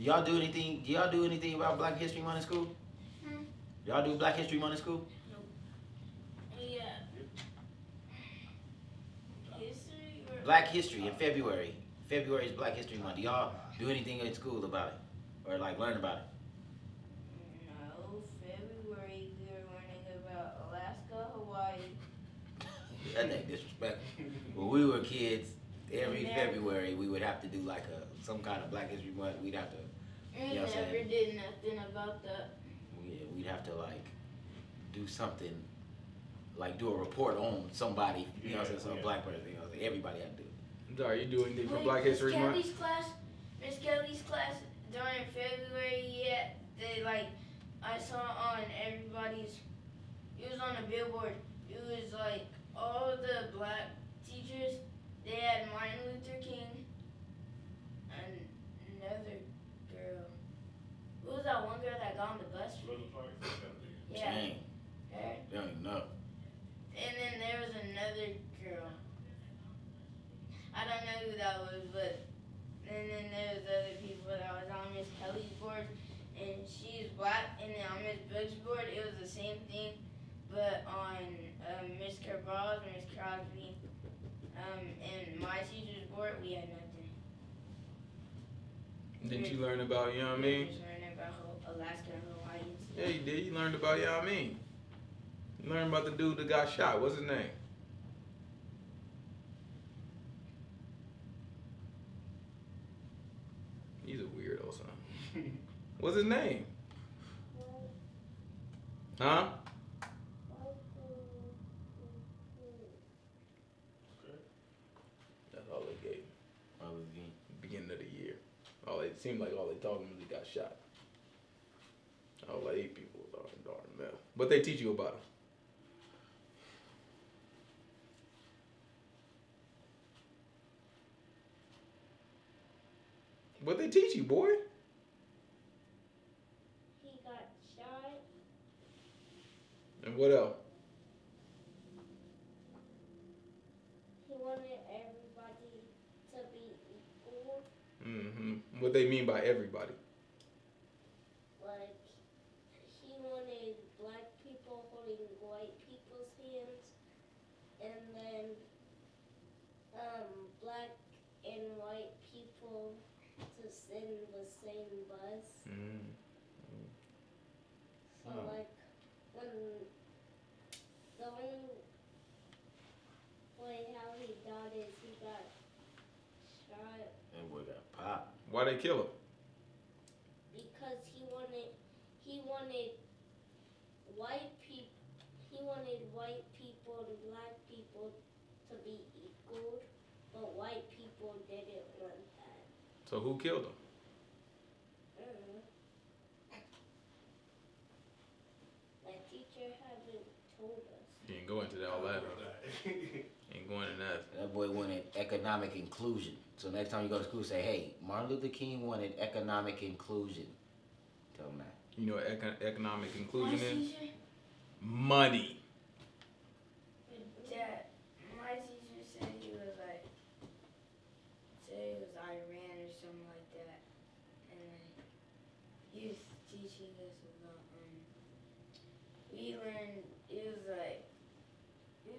y'all do anything? Do y'all do anything about Black History Month in school? Y'all do Black History Month in school? Yeah. History or Black History in February. February is Black History Month. Do y'all do anything in school about it, or like learn about it? no, February we were learning about Alaska, Hawaii. That ain't disrespectful. When we were kids, every February we would have to do like some kind of Black History Month. We'd have to, We you know what I'm never saying? did nothing about that. Yeah, we'd have to like do something, like do a report on somebody. You know what I'm saying? Some black person. You know what I'm saying? Everybody had to do it. Are you doing anything for Wait, Black History Month? Miss Kelly's class during February, yeah, they like, I saw on everybody's, it was on a billboard, it was like, all the black teachers, they had Martin Luther King, and another girl, who was that one girl that got on the bus? Yeah, Dang, her, they don't even know. and then there was another girl, I don't know who that was, but and then there was other people that was on Miss Kelly's board, and she's black, and then on Miss Brooks' board, it was the same thing, but on Miss Cabal's, Miss Crosby, and my teacher's board, we had nothing. Didn't you learn about, you know what I We mean? were just learning about Alaska and Hawaii and stuff. Yeah, you did. You learned about, you know what I mean? You learned about the dude that got shot. What's his name? He's a weirdo, son. What's his name? Huh? That's all they gave. What was the Beginning of the year. It seemed like all they told him was he got shot. All the 8 people was on darn mess. But they teach you about him. What they teach you, boy? He got shot. And what else? He wanted everybody to be equal. What they mean by everybody? Like, he wanted black people holding white people's hands, and then black and white people to sit in the same bus. So like, when the only way how he died is he got shot That boy got popped. Why they kill him? because he wanted white people and black people to be equal, but white people didn't want that. So who killed him? My teacher haven't told us. He ain't go into all that. Ain't going in that. That boy wanted economic inclusion. So next time you go to school, say, "Hey, Martin Luther King wanted economic inclusion." Tell him that. You know what economic My inclusion is? teacher, Money. Dad, my teacher said he was Iran or something like that, and he was teaching us about we learned it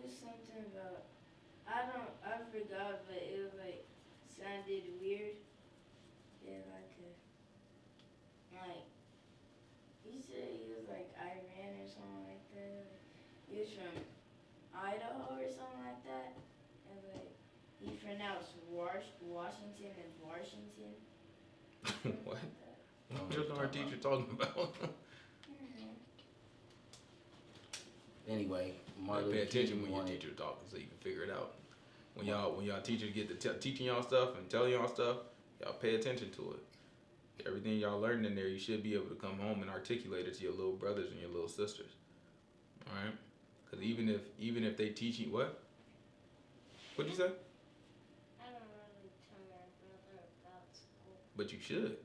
was something about I forgot, but it was like sounded weird. Yeah, he said he was like Iran or something like that. He was from Idaho or something like that, and like he pronounced Washington as Washington. What? What's our teacher talking about? Anyway, Martin Pay Luther attention King when your wanted. teacher talking so you can figure it out. When y'all teachers get to teaching y'all stuff and telling y'all stuff, y'all pay attention to it. Everything y'all learned in there, you should be able to come home and articulate it to your little brothers and your little sisters. All right? Because even if they teach you what? What'd you say? I don't really tell my brother about school. But you should.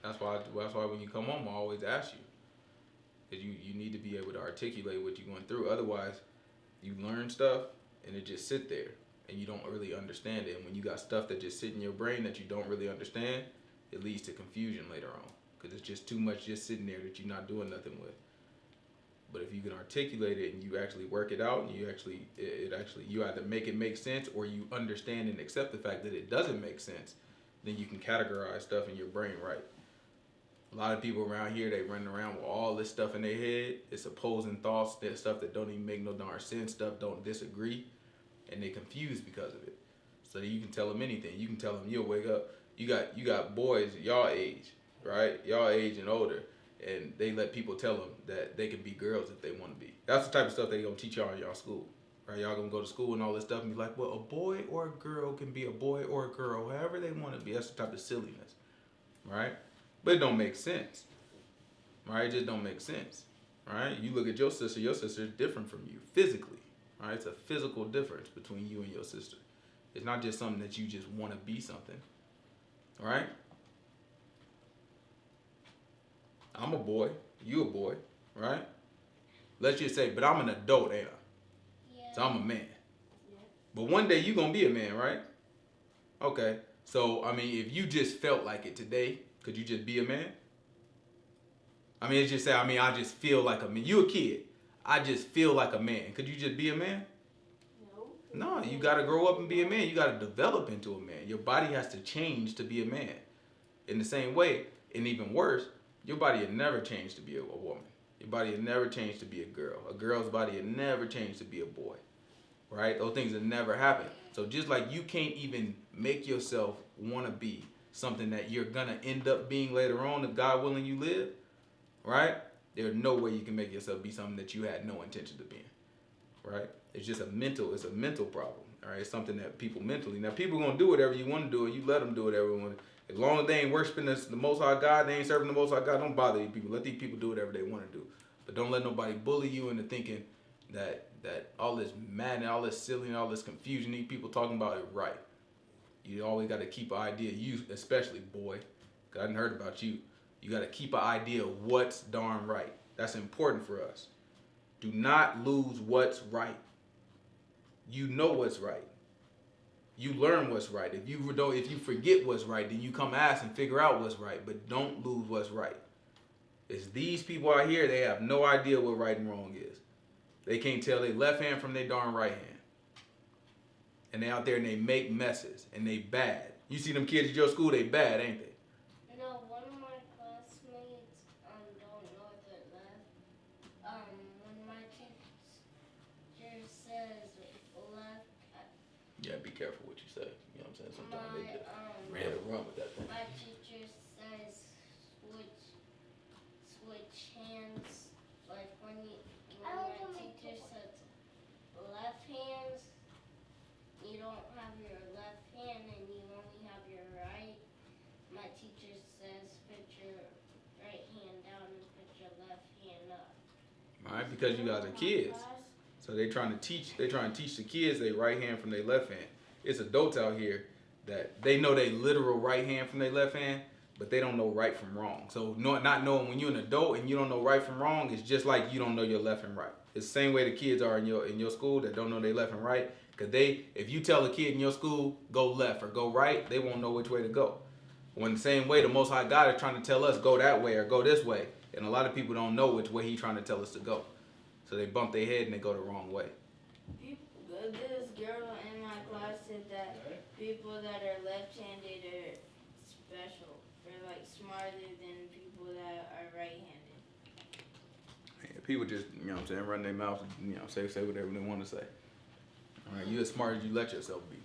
That's why when you come home, I always ask you. Because you need to be able to articulate what you're going through. Otherwise, you learn stuff and it just sit there and you don't really understand it. And when you got stuff that just sit in your brain that you don't really understand, it leads to confusion later on because it's just too much just sitting there that you're not doing nothing with. But if you can articulate it and you actually work it out, and you either make it make sense or you understand and accept the fact that it doesn't make sense, then you can categorize stuff in your brain right. A lot of people around here, they run around with all this stuff in their head. It's opposing thoughts, that stuff that don't even make no darn sense, stuff don't disagree, and they confused because of it. So you can tell them anything. You can tell them you'll wake up. You got boys y'all age, right? Y'all age and older, and they let people tell them that they can be girls if they want to be. That's the type of stuff they gonna teach y'all in y'all school, right? Y'all gonna go to school and all this stuff and be like, well, a boy or a girl can be a boy or a girl, however they want to be. That's the type of silliness, right? But it don't make sense, right? It just don't make sense, right? You look at your sister is different from you physically, right? It's a physical difference between you and your sister. It's not just something that you just want to be something, right? I'm a boy, you a boy, right? Let's just say, but I'm an adult, ain't I? Yeah. So I'm a man. Yeah. But one day you gonna be a man, right? Okay, so I mean, if you just felt like it today, could you just be a man? I mean, it's just say, I mean, I just feel like a man. You a kid. I just feel like a man. Could you just be a man? No, you got to grow up and be a man. You got to develop into a man. Your body has to change to be a man. In the same way, and even worse, your body will never change to be a woman. Your body will never change to be a girl. A girl's body will never change to be a boy. Right? Those things will never happen. So just like you can't even make yourself want to be something that you're going to end up being later on if God willing you live, right? There's no way you can make yourself be something that you had no intention of being, right? It's just a mental problem, all right? It's something that people mentally, now people going to do whatever you want to do, and you let them do whatever you want. As long as they ain't worshiping the Most High God, they ain't serving the Most High God, don't bother these people. Let these people do whatever they want to do. But don't let nobody bully you into thinking that all this madness, all this silly, all this confusion, these people talking about it right. You always got to keep an idea, you especially, boy, because I done heard about you. You got to keep an idea of what's darn right. That's important for us. Do not lose what's right. You know what's right. You learn what's right. If you forget what's right, then you come ask and figure out what's right. But don't lose what's right. It's these people out here, they have no idea what right and wrong is. They can't tell their left hand from their darn right hand. And they out there and they make messes and they bad. You see them kids at your school, they bad, ain't they? No, one of my classmates don't know their left. When my teacher says left. Yeah, be careful what you say. You know what I'm saying? Sometimes they just run with that thing. My teacher says switch hands. Like when my teacher says left hands, you don't have your left hand and you only have your right. My teacher says put your right hand down and put your left hand up. All right, because you guys are kids. So they trying to teach the kids their right hand from their left hand. It's adults out here that they know their literal right hand from their left hand, but they don't know right from wrong. So not knowing when you're an adult and you don't know right from wrong, it's just like you don't know your left and right. It's the same way the kids are in your school that don't know their left and right. Because if you tell a kid in your school, go left or go right, they won't know which way to go. When the same way the Most High God is trying to tell us, go that way or go this way. And a lot of people don't know which way He's trying to tell us to go. So they bump their head and they go the wrong way. This girl in my class said that people that are left-handed are special. They're like smarter than people that are right-handed. Yeah, people just, you know what I'm saying, run their mouth and, say whatever they want to say. All right, you as smart as you let yourself be.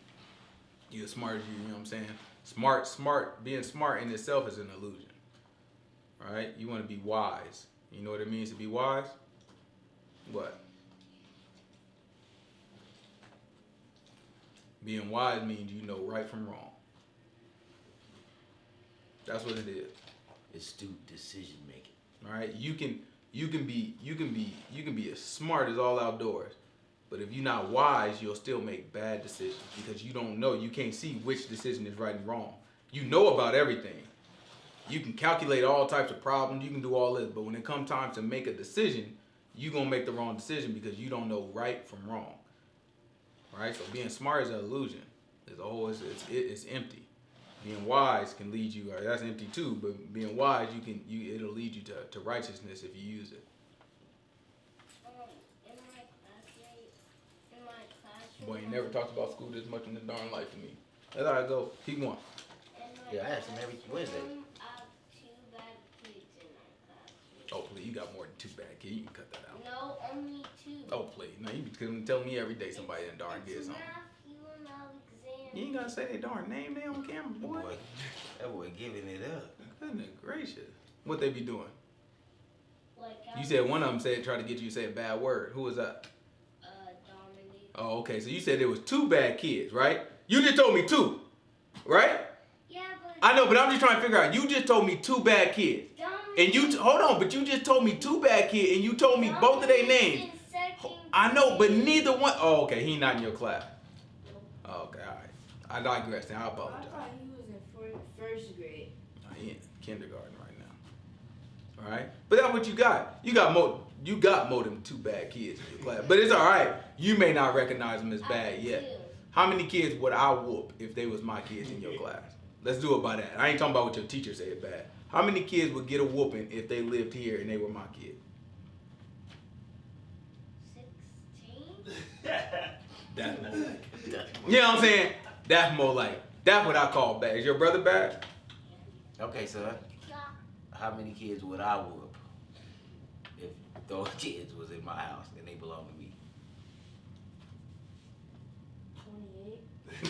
You as smart as you know what I'm saying? Smart, being smart in itself is an illusion. All right? You want to be wise. You know what it means to be wise? What? Being wise means you know right from wrong. That's what it is. Astute decision making. All right? You can be as smart as all outdoors. But if you're not wise, you'll still make bad decisions because you don't know. You can't see which decision is right and wrong. You know about everything. You can calculate all types of problems. You can do all this. But when it comes time to make a decision, you're going to make the wrong decision because you don't know right from wrong. Right? So being smart is an illusion. It's empty. Being wise can lead you. That's empty too, but being wise, it'll lead you to righteousness if you use it. In my classroom. Boy, you never talked about school this much in the darn life to me. That's how I go. Keep going. Yeah, I ask him every Wednesday. I have 2 bad kids in my classroom. Oh, please, you got more than 2 bad kids. You can cut that out. No, only 2. Oh, please. Now, you be telling me every day somebody in darn gets on. Matthew and Alexander. You ain't got to say their darn name there on camera, boy. That boy giving it up. Goodness gracious. What they be doing? Like You said one of them tried to get you to say a bad word. Who was that? Dominic. Oh, okay. So you said there was 2 bad kids, right? You just told me 2, right? Yeah, but I know, but I'm just trying to figure out. You just told me 2 bad kids. Dominic, And you, hold on, but you just told me 2 bad kids, and you told me both of their names. in second I know, but grade. neither one. Oh, okay, he not in your class. Oh, okay, all right. I digress. Now I apologize. I thought he was in first grade. He in kindergarten right now. All right, but that's what you got. You got more than 2 bad kids in your class, but it's all right. You may not recognize them as bad yet. How many kids would I whoop if they was my kids in your class? Let's do it by that. I ain't talking about what your teacher said bad. How many kids would get a whooping if they lived here and they were my kids? 16. That's more like. You know what I'm saying? That's more like. That's what I call bad. Is your brother bad? Okay, son. How many kids would I whoop if those kids was in my house and they belong to me?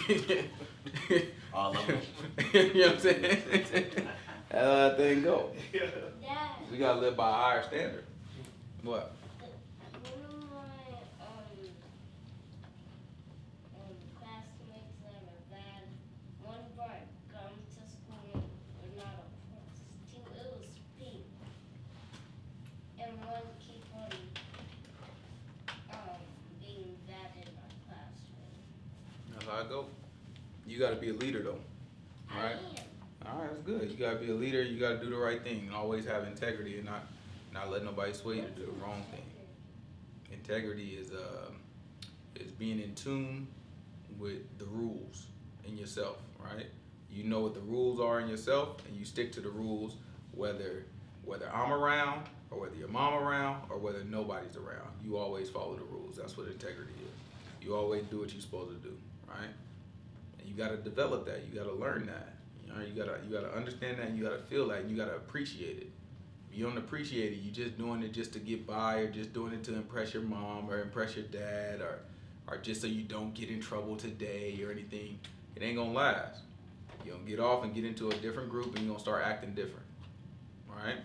28. All of them. You know what I'm saying? That's how that thing go. Dad, We gotta live by a higher standard. What? one of my classmates that are bad, one part come to school with not a plus 2, it was pink. And one keep on being bad in my classroom. That's how I go. You gotta be a leader though. All right. I am. All right, that's good. You gotta be a leader. You gotta do the right thing and always have integrity and not let nobody sway you to do the wrong thing. Integrity is being in tune with the rules in yourself, right? You know what the rules are in yourself, and you stick to the rules, whether I'm around or whether your mom around or whether nobody's around. You always follow the rules. That's what integrity is. You always do what you're supposed to do, right? And you gotta develop that. You gotta learn that. You know, you gotta understand that. And you gotta feel that. And you gotta appreciate it. If you don't appreciate it, you just doing it just to get by, or just doing it to impress your mom or impress your dad, or just so you don't get in trouble today or anything. It ain't gonna last. You're gonna get off and get into a different group, and you're gonna start acting different. All right?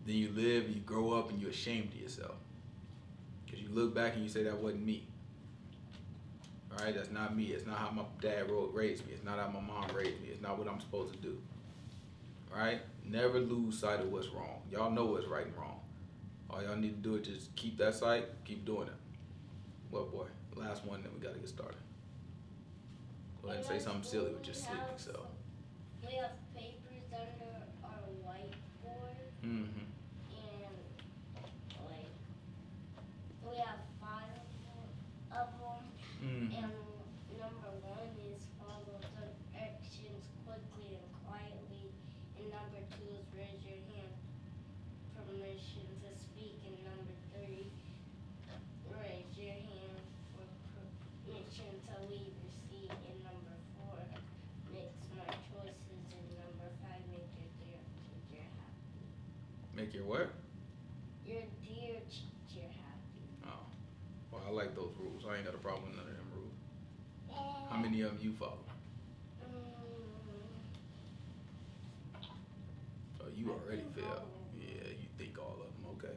Then you live, you grow up, and you're ashamed of yourself. Because you look back and you say, that wasn't me. All right? That's not me. It's not how my dad raised me. It's not how my mom raised me. It's not what I'm supposed to do. All right? Never lose sight of what's wrong. Y'all know what's right and wrong. All y'all need to do is just keep that sight, keep doing it. Well, boy, last one, then we got to get started. Go ahead and say something silly with your sleeping self. We have papers under our whiteboard, Mm-hmm. and like we have 5 of them. Mm-hmm. And number 1 is follow directions quickly and quietly, and number 2 is raise your hand, permission to speak, and number 3, raise your hand for permission to leave your seat, and number 4, make smart choices, and number 5, make your dear teacher happy. Make your what? Your dear teacher happy. Oh. Well, I like those rules. I ain't got a problem with none of them rules. How many of them you follow? Oh, you already failed. Yeah, you think all of them. Okay.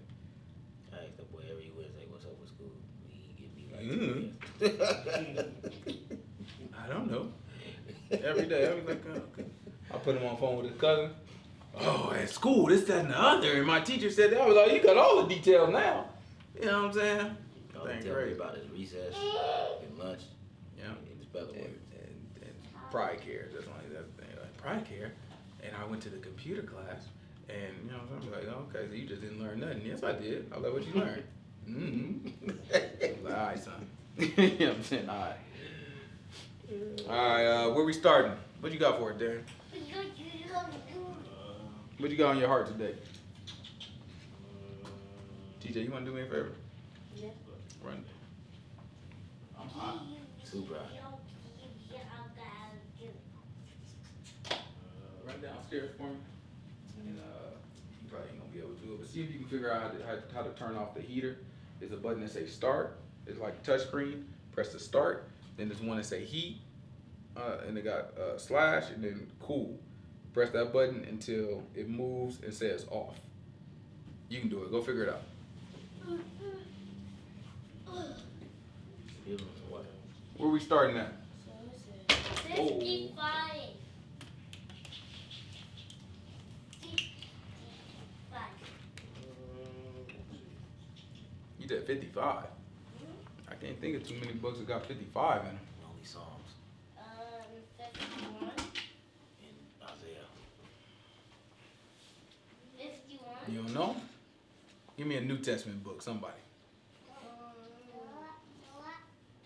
I ask that boy every Wednesday, what's up with school? He give me I don't know. Every day, I was like, oh, okay. I put him on the phone with his cousin. Oh, at school, this, that, and the other. And my teacher said that. I was like, you got all the details now. You know what I'm saying? All he tell me about his recess and lunch. Yeah. And his spelling words. And pride care. That's only the other thing. Like, pride care. And I went to the computer class. And, you know, I'm like, okay, so you just didn't learn nothing. Yes, I did. I love what you learned. Mm-hmm. Like, all right, son. You know what I'm saying? All right. All right, where we starting? What you got for it, Darren? What you got on your heart today? TJ, you want to do me a favor? Yeah. Run. I'm hot. Super. Run downstairs for me. And you probably ain't gonna be able to do it, but see if you can figure out how to turn off the heater. There's a button that says start. It's like a touch screen. Press the start. Then there's one that say heat. And it got slash and then cool. Press that button until it moves and says off. You can do it. Go figure it out. Where we starting at? 55. You did 55. I can't think of too many books that got 55 in them. Only Psalms 51. in Isaiah. 51. You don't know? Give me a New Testament book, somebody.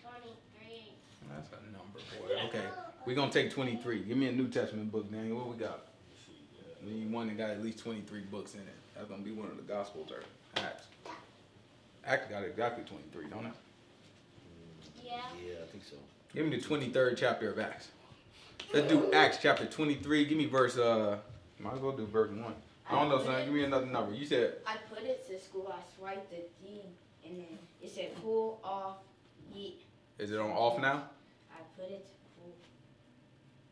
23. That's a number, boy. Okay, we're going to take 23. Give me a New Testament book, Daniel. What we got? We need one that got at least 23 books in it. That's going to be one of the Gospels or Acts. Acts got exactly 23, don't it? Yeah. Yeah, I think so. Give me the 23rd chapter of Acts. Let's do Acts chapter 23. Give me verse, might as well do verse 1. I don't know, son. Give me another number. You said... I put it to school. I swiped the thing, and then it said cool off. Yeet. Is it on off now? I put it to cool.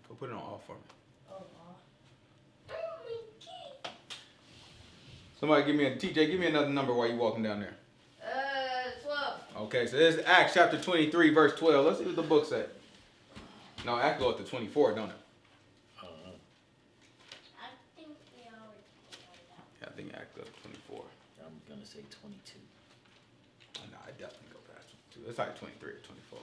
Go put it on off for me. Oh, off. Oh my God. Somebody give me a... TJ, give me another number while you walking down there. 12. Okay, so this is Acts chapter 23, verse 12. Let's see what the book said. No, Acts go up to 24, don't it? I don't know. I think we already figured it out. Yeah, I think Acts goes to 24. I'm gonna say 22. Oh, no, I definitely go past 22. It's like 23 or 24.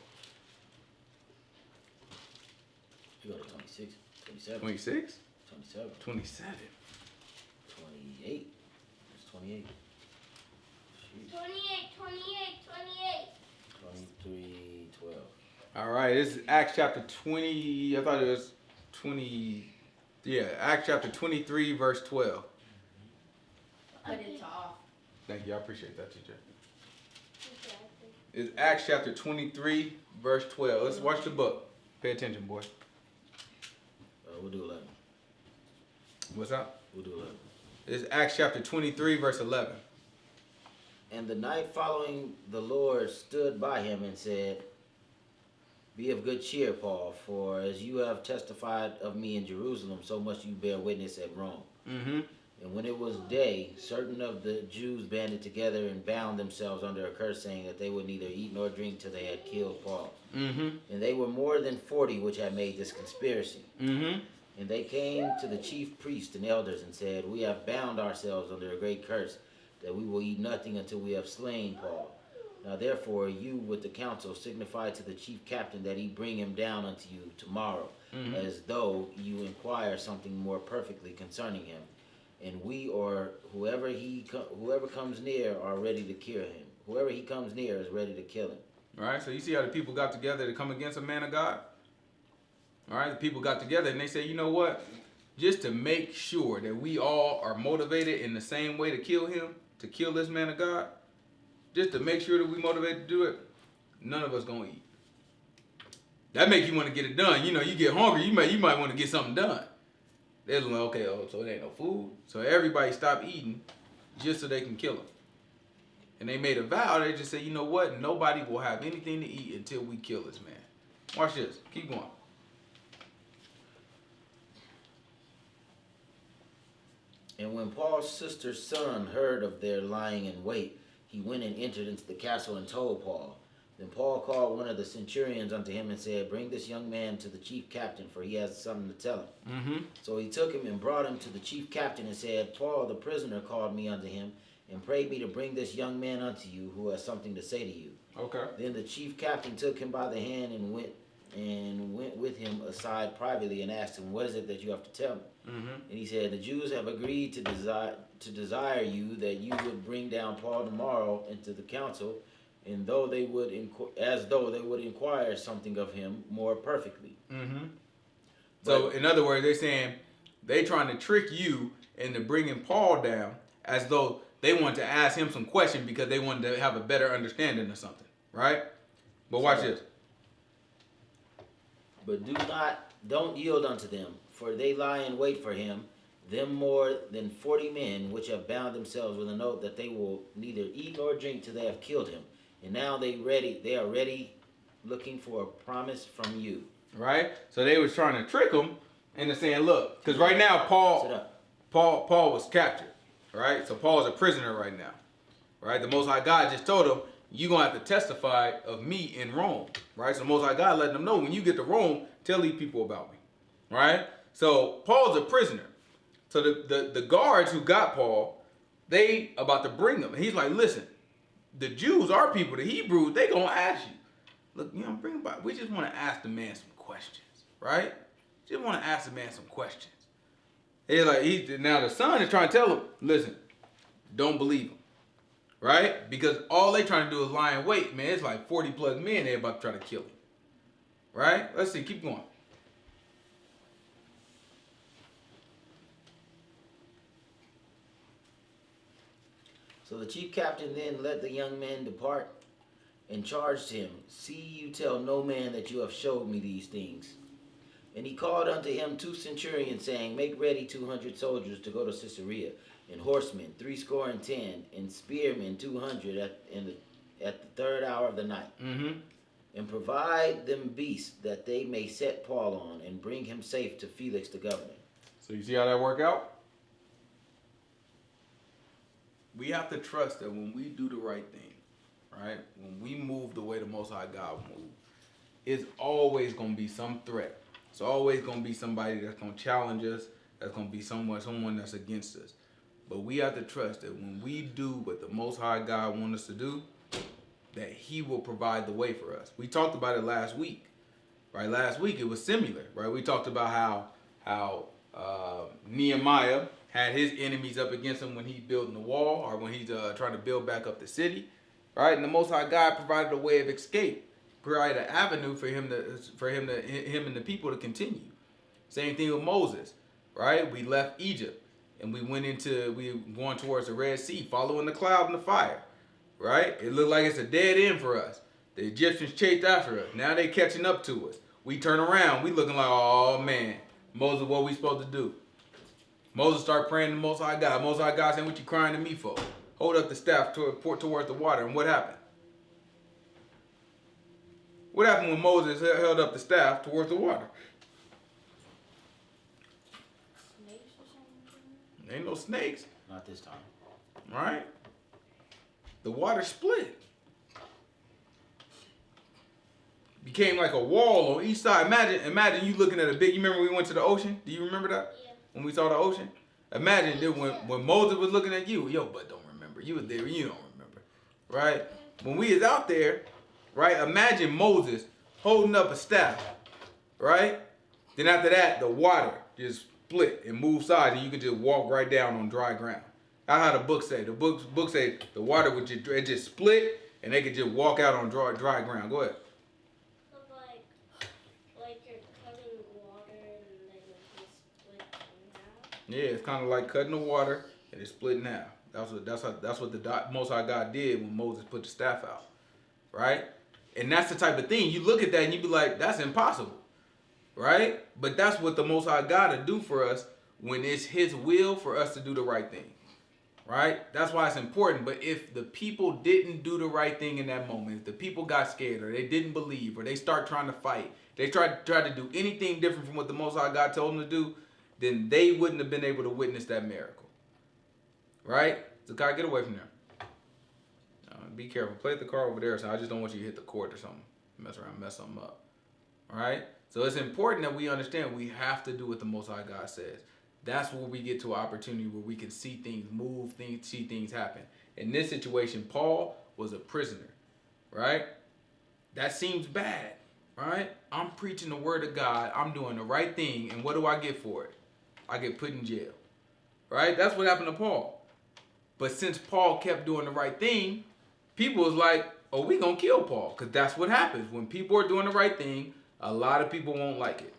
You go to 26, 27, 26? 27, 27. 28. It's 28. Shoot. 28, 23, 12. All right, this is Acts chapter 20. I thought it was 20. Yeah, Acts chapter 23, verse 12. Put it to off. Thank you. I appreciate that, TJ. It's Acts chapter 23, verse 12. Let's watch the book. Pay attention, boy. We'll do 11. What's up? We'll do 11. It's Acts chapter 23, verse 11. And the night following, the Lord stood by him and said, Be of good cheer, Paul, for as you have testified of me in Jerusalem, so must you bear witness at Rome. Mm-hmm. And when it was day, certain of the Jews banded together and bound themselves under a curse, saying that they would neither eat nor drink till they had killed Paul. Mm-hmm. And they were more than 40 which had made this conspiracy. Mm-hmm. And they came to the chief priests and elders and said, We have bound ourselves under a great curse, that we will eat nothing until we have slain Paul. Now therefore you with the council signify to the chief captain that he bring him down unto you tomorrow, as though you inquire something more perfectly concerning him. And we or whoever comes near are ready to kill him. Whoever he comes near is ready to kill him. All right, so you see how the people got together to come against a man of God? All right, the people got together and they said, you know what? Just to make sure that we all are motivated in the same way to kill him, to kill this man of God, just to make sure that we motivated to do it, none of us gonna eat. That makes you want to get it done. You know, you get hungry, you might want to get something done. They're like, okay, so it ain't no food. So everybody stopped eating just so they can kill him. And they made a vow. They just said, you know what? Nobody will have anything to eat until we kill this man. Watch this. Keep going. And when Paul's sister's son heard of their lying in wait, he went and entered into the castle and told Paul. Then Paul called one of the centurions unto him and said, Bring this young man to the chief captain, for he has something to tell him. Mm-hmm. So he took him and brought him to the chief captain and said, Paul the prisoner called me unto him, and prayed me to bring this young man unto you, who has something to say to you. Okay. Then the chief captain took him by the hand and went with him aside privately and asked him, What is it that you have to tell me? Mm-hmm. And he said, The Jews have agreed to desire you that you would bring down Paul tomorrow into the council, and as though they would inquire something of him more perfectly. Mm-hmm. So in other words, they're saying they trying to trick you into bringing Paul down as though they wanted to ask him some question because they wanted to have a better understanding of something, right? But watch this. But don't yield unto them, for they lie in wait for him, them more than 40 men, which have bound themselves with an oath that they will neither eat nor drink till they have killed him. And now they are ready, looking for a promise from you. Right? So they was trying to trick him into saying, look, because right now Paul was captured, right? So Paul's a prisoner right now, right? The Most High God just told him, you're going to have to testify of me in Rome, right? So the Most High God letting them know, when you get to Rome, tell these people about me, right? So Paul's a prisoner. So the guards who got Paul, they about to bring him. And he's like, listen, the Jews, our people, the Hebrews, they going to ask you. Look, bring him back. We just want to ask the man some questions, right? Just want to ask the man some questions. He's like, now the son is trying to tell him, listen, don't believe him, right? Because all they trying to do is lie in wait, man. It's like 40 plus men they about to try to kill him, right? Let's see, keep going. So the chief captain then let the young man depart and charged him, see you tell no man that you have showed me these things. And he called unto him 2 centurions, saying, make ready 200 soldiers to go to Caesarea, and horsemen 70, and spearmen 200 at the third hour of the night. Mm-hmm. And provide them beasts that they may set Paul on, and bring him safe to Felix the governor. So you see how that work out? We have to trust that when we do the right thing, right? When we move the way the Most High God moves, it's always going to be some threat. It's always going to be somebody that's going to challenge us. That's going to be someone that's against us. But we have to trust that when we do what the Most High God wants us to do, that He will provide the way for us. We talked about it last week, right? Last week it was similar, right? We talked about how Nehemiah had his enemies up against him when he's building the wall, or when he's trying to build back up the city, right? And the Most High God provided a way of escape, provided an avenue for him and the people to continue. Same thing with Moses, right? We left Egypt and we going towards the Red Sea, following the cloud and the fire, right? It looked like it's a dead end for us. The Egyptians chased after us. Now they catching up to us. We turn around, we looking like, oh man, Moses, what we supposed to do? Moses started praying to the Most High God. Most High God saying, what you crying to me for? Hold up the staff towards the water. And what happened? What happened when Moses held up the staff towards the water? Snakes or something? Ain't no snakes. Not this time. Right? The water split. Became like a wall on each side. Imagine you looking at a big, you remember when we went to the ocean? Do you remember that? Yeah. When we saw the ocean? Imagine that when Moses was looking at you, yo, but don't remember. You were there, you don't remember. Right? When we is out there, right? Imagine Moses holding up a staff, right? Then after that, the water just split and moved sides, and you could just walk right down on dry ground. That's how the book say. The book say the water would just split, and they could just walk out on dry ground. Go ahead. So like you're cutting water and then it just split in half. Yeah, it's kind of like cutting the water and it's split in half. That's what the Most High God did when Moses put the staff out, right? And that's the type of thing you look at that and you be like, that's impossible, right? But that's what the Most High God to do for us when it's His will for us to do the right thing, right? That's why it's important. But if the people didn't do the right thing in that moment, if the people got scared or they didn't believe or they start trying to fight, they tried to do anything different from what the Most High God told them to do, then they wouldn't have been able to witness that miracle. Right? So God, get away from there. Be careful. Play the car over there. So I just don't want you to hit the cord or something. Mess around, mess something up. All right? So it's important that we understand we have to do what the Most High God says. That's where we get to an opportunity where we can see things move, see things happen. In this situation, Paul was a prisoner. Right? That seems bad. Right? I'm preaching the word of God. I'm doing the right thing. And what do I get for it? I get put in jail. Right? That's what happened to Paul. But since Paul kept doing the right thing, people was like, oh, we gonna kill Paul. Because that's what happens. When people are doing the right thing, a lot of people won't like it.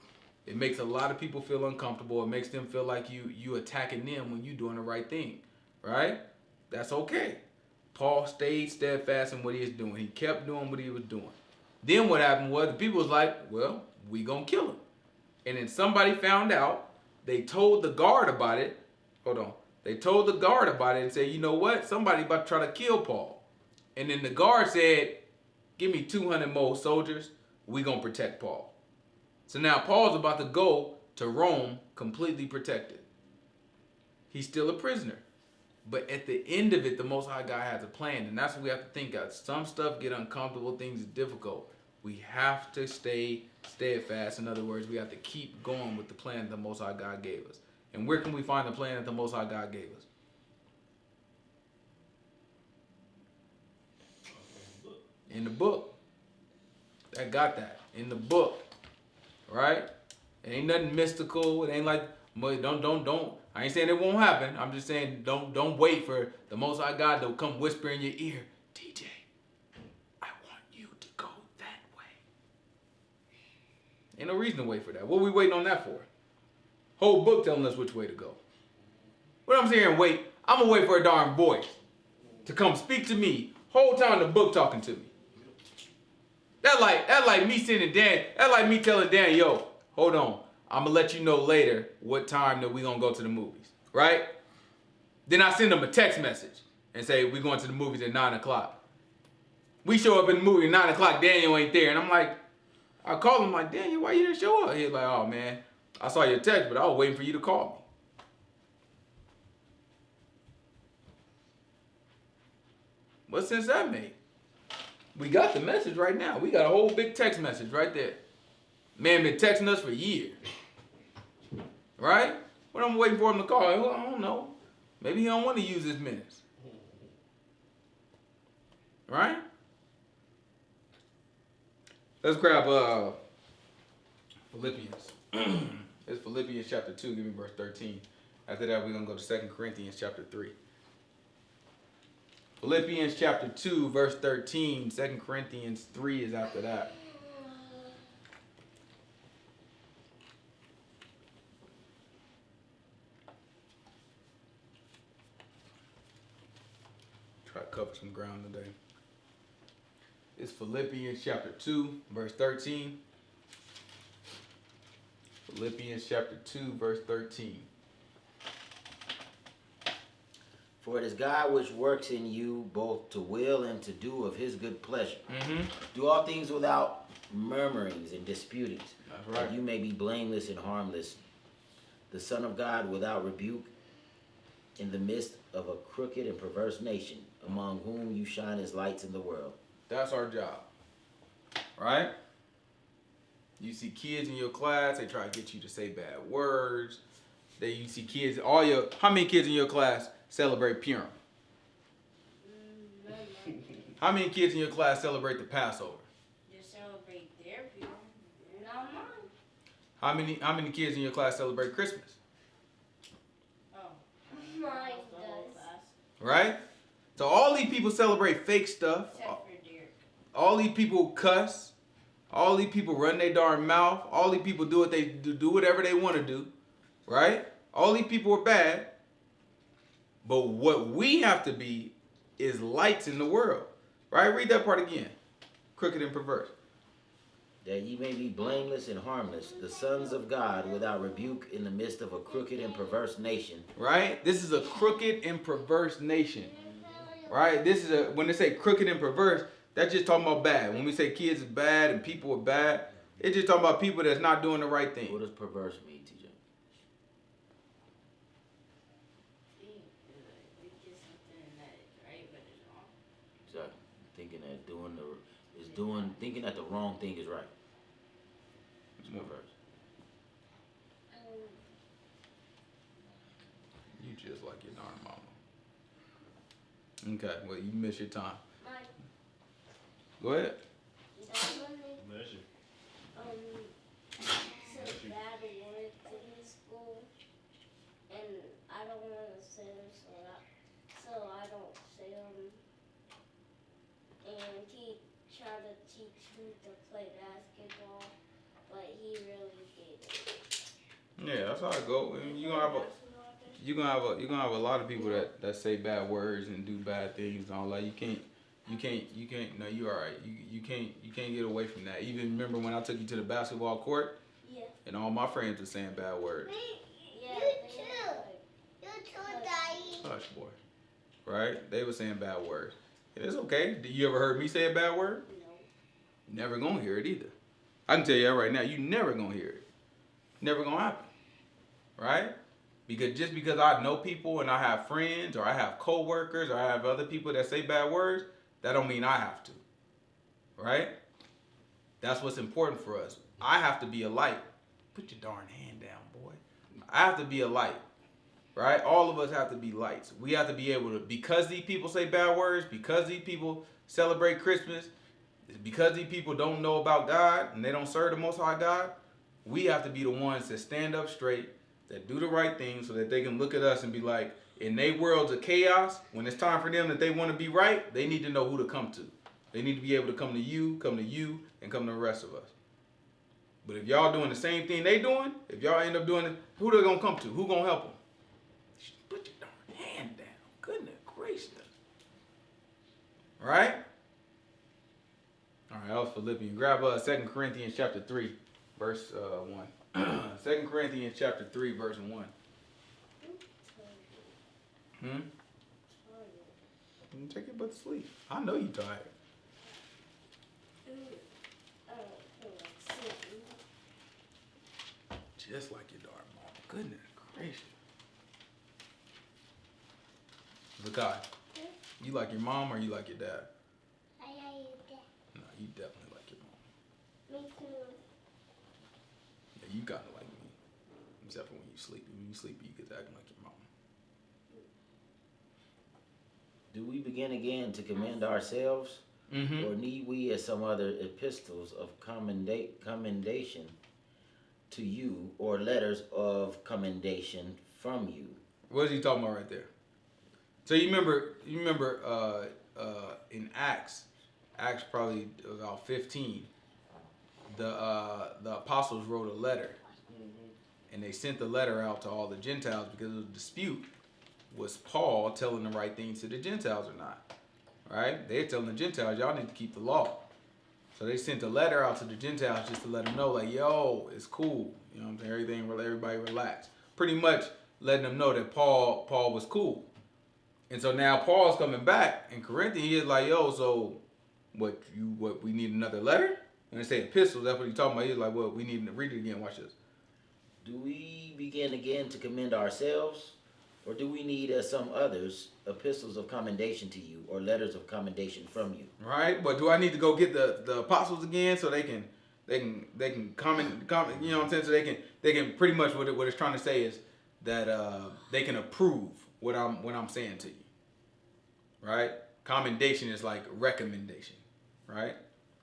It makes a lot of people feel uncomfortable. It makes them feel like you attacking them when you doing the right thing, right? That's okay. Paul stayed steadfast in what he was doing. He kept doing what he was doing. Then what happened was the people was like, well, we gonna kill him. And then somebody found out. They told the guard about it. Hold on. They told the guard about it and said, you know what? Somebody about to try to kill Paul. And then the guard said, give me 200 more soldiers. We gonna protect Paul. So now Paul's about to go to Rome completely protected. He's still a prisoner. But at the end of it, the Most High God has a plan. And that's what we have to think of. Some stuff get uncomfortable, things are difficult. We have to stay steadfast. In other words, we have to keep going with the plan that the Most High God gave us. And where can we find the plan that the Most High God gave us? In the book. I got that. In the book. Right? It ain't nothing mystical. It ain't like, don't. I ain't saying it won't happen. I'm just saying don't wait for the Most High God to come whisper in your ear, TJ, I want you to go that way. Ain't no reason to wait for that. What are we waiting on that for? Whole book telling us which way to go. What I'm saying, wait, I'm gonna wait for a darn voice to come speak to me. Whole time the book talking to me. That like me sending Dan. That like me telling Dan, yo, hold on. I'm gonna let you know later what time that we gonna go to the movies, right? Then I send them a text message and say we going to the movies at 9:00. We show up in the movie at 9:00. Daniel ain't there, and I'm like, I call him like, Daniel, why you didn't show up? He's like, oh man, I saw your text, but I was waiting for you to call me. What sense that made? We got the message right now. We got a whole big text message right there. Man been texting us for years. Right? What I'm waiting for him to call? I don't know. Maybe he don't want to use his minutes. Right? Let's grab Philippians. It's Philippians chapter 2, give me verse 13. After that, we're going to go to 2 Corinthians chapter 3. Philippians chapter 2, verse 13. 2 Corinthians 3 is after that. Try to cover some ground today. It's Philippians chapter 2, verse 13. Philippians chapter 2, verse 13. For it is God which works in you both to will and to do of his good pleasure. Mm-hmm. Do all things without murmurings and disputings, That's right. that you may be blameless and harmless, the Son of God without rebuke, in the midst of a crooked and perverse nation, among whom you shine as lights in the world. That's our job. Right? You see kids in your class, they try to get you to say bad words. You see kids, how many kids in your class celebrate Purim? How many kids in your class celebrate the Passover? Just celebrate their Purim, not mine. How many kids in your class celebrate Christmas? Oh, Mine the whole does. class. Right? So all these people celebrate fake stuff. Except for Derek. All these people cuss. All these people run their darn mouth. All these people do whatever they want to do. Right? All these people are bad. But what we have to be is lights in the world. Right? Read that part again. Crooked and perverse. That ye may be blameless and harmless, the sons of God without rebuke, in the midst of a crooked and perverse nation. Right? This is a crooked and perverse nation. Right? When they say crooked and perverse, that's just talking about bad. When we say kids is bad and people are bad, it's just talking about people that's not doing the right thing. What does perverse mean, TJ? We get something that is right, but it's wrong. Exactly. Thinking that the wrong thing is right. It's perverse. You just like your darn mama. Okay, well, you missed your time. Mine. Go ahead. Said bad words in school, and I don't want to say them, so I don't say them. And he tried to teach me to play basketball, but he really hated it. Yeah, that's how it go. And you're gonna have a lot of people that say bad words and do bad things and all that. You can't. No, you're all right. You can't get away from that. Even remember when I took you to the basketball court, Yeah. and all my friends were saying bad words. Yeah. You too, Daddy. Hush, boy. Right? They were saying bad words. And it's okay. Did you ever heard me say a bad word? No. Never gonna hear it either. I can tell you that right now. You never gonna hear it. Never gonna happen. Right? Because I know people and I have friends or I have co-workers or I have other people that say bad words, that don't mean I have to. Right? That's what's important for us. I have to be a light. Put your darn hand down, boy. I have to be a light. Right? All of us have to be lights. We have to be able to, because these people say bad words, because these people celebrate Christmas, because these people don't know about God and they don't serve the Most High God, we have to be the ones that stand up straight, that do the right thing so that they can look at us and be like, in their worlds of chaos, when it's time for them that they want to be right, they need to know who to come to. They need to be able to come to you, and come to the rest of us. But if y'all doing the same thing they doing, if y'all end up doing it, who they gonna come to? Who gonna help them? Put your darn hand down. Goodness gracious. All right? All right, that was Philippians. Grab 2 Corinthians chapter 3, verse 1. 2 Corinthians chapter 3, verse 1. Take your butt to sleep. I know you tired. Just like your darn mom. Goodness gracious. Zakai, you like your mom or you like your dad? I like your dad. No, you definitely like your mom. Me too. Yeah, you kind of like me. Except for when you sleep. When you sleep, you get acting like your mom. Do we begin again to commend ourselves? Mm-hmm. Or need we, as some other epistles of commendation to you, or letters of commendation from you? What is he talking about right there? So you remember in Acts probably about 15, the apostles wrote a letter, and they sent the letter out to all the Gentiles because of the dispute. Was Paul telling the right things to the Gentiles or not? Right? They're telling the Gentiles, y'all need to keep the law. So they sent a letter out to the Gentiles just to let them know, like, yo, it's cool. You know what I'm saying? Everybody relax. Pretty much letting them know that Paul was cool. And so now Paul's coming back in Corinthians. He is like, yo, so what we need another letter? And they say epistles, that's what he's talking about. He's like, well, we need to read it again. Watch this. Do we begin again to commend ourselves? Or do we need, as some others, epistles of commendation to you, or letters of commendation from you? Right, but do I need to go get the apostles again so they can comment, you know what I'm saying? So they can pretty much what it's trying to say is that they can approve what I'm saying to you. Right? Commendation is like recommendation. Right?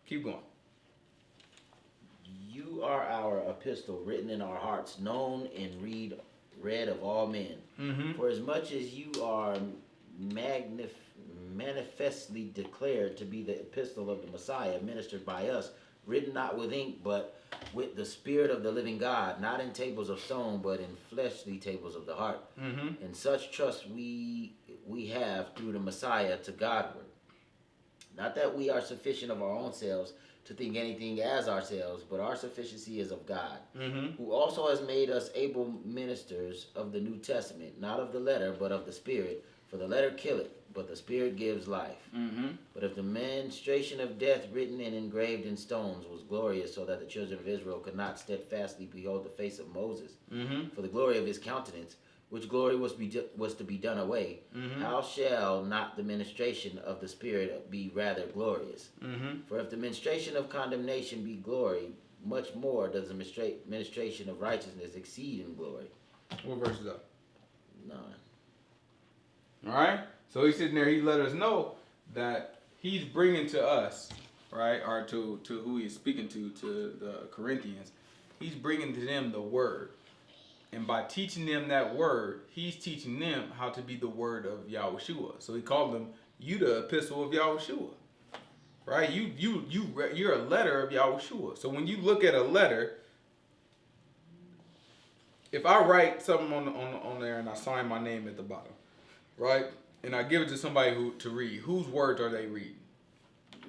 Keep going. You are our epistle, written in our hearts, known and read of all men. Mm-hmm. For as much as you are manifestly declared to be the epistle of the Messiah, ministered by us, written not with ink, but with the Spirit of the living God, not in tables of stone, but in fleshly tables of the heart. Mm-hmm. And such trust we have through the Messiah to Godward. Not that we are sufficient of our own selves to think anything as ourselves, but our sufficiency is of God, who also has made us able ministers of the New Testament, not of the letter, but of the Spirit. For the letter killeth, but the Spirit gives life. But if the ministration of death written and engraved in stones was glorious, so that the children of Israel could not steadfastly behold the face of Moses, for the glory of his countenance, which glory was to be done away, how shall not the ministration of the Spirit be rather glorious? For if the ministration of condemnation be glory, much more does the ministration of righteousness exceed in glory. What verse is that? 9. All right. So he's sitting there. He let us know that he's bringing to us, right, or to who he's speaking to the Corinthians. He's bringing to them the word. And by teaching them that word, he's teaching them how to be the word of Yahushua. So he called them, you the epistle of Yahushua. Right? You're a letter of Yahushua. So when you look at a letter, if I write something on there and I sign my name at the bottom, right? And I give it to somebody to read, whose words are they reading?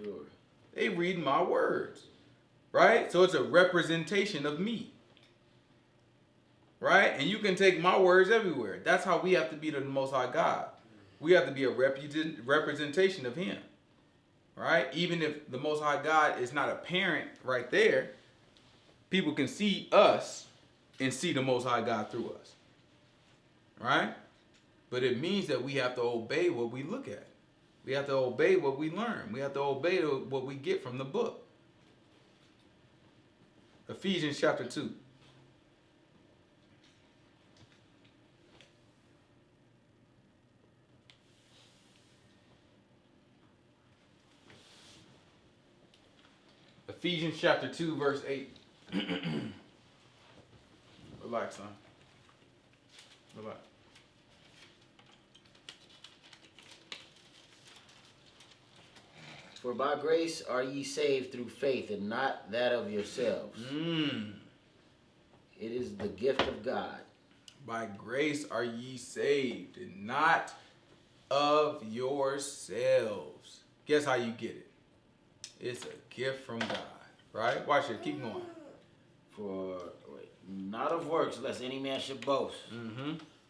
Yours. They read my words, right? So it's a representation of me, right? And you can take my words everywhere. That's how we have to be to the Most High God. We have to be a representation of Him, right? Even if the Most High God is not apparent right there, people can see us and see the Most High God through us, right? But it means that we have to obey what we look at. We have to obey what we learn. We have to obey what we get from the book. Ephesians chapter 2. Ephesians chapter 2, verse 8. Relax, son. Relax. For by grace are ye saved through faith, and not that of yourselves. It is the gift of God. By grace are ye saved, and not of yourselves. Guess how you get it? It's a gift from God, right? Watch it. Keep going. Not of works, lest any man should boast.